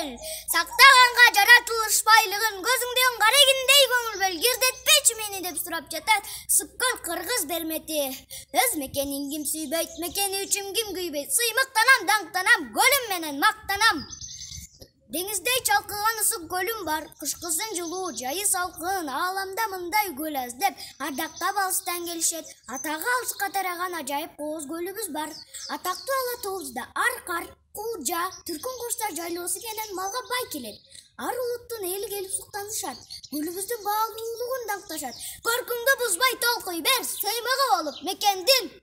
бел. Сактаганга жаратылышпайлыгын көзүңдөн карегиндей көңүл бөл. Кирдетпечи мени деп сурап жатат сыпкан кыргыз дермети. Өз мекенин ким сүйбөйт, мекени үчүн ким күйбөйт. Сыймыктанам, даңктанам, көлүм менен мактанам. Деңиздей чалкыган ысык көлүм бар, кышкысын жылуу, жайы салкын, ааламда мындай көл аз деп ардактап алыстан келишет. Атагы алыска тараган ажайып кооз көлүбүз бар. Атактуу ала тообузда аркар, кулжа, түркүн куштар жайлоосу менен малга бай келет. Ар улуттун эли келип суктанышат, көлүбүздүн баалуулугун даңкташат. Көркүңдү бузбай толкуй бер, сыймыгы болуп мекендин.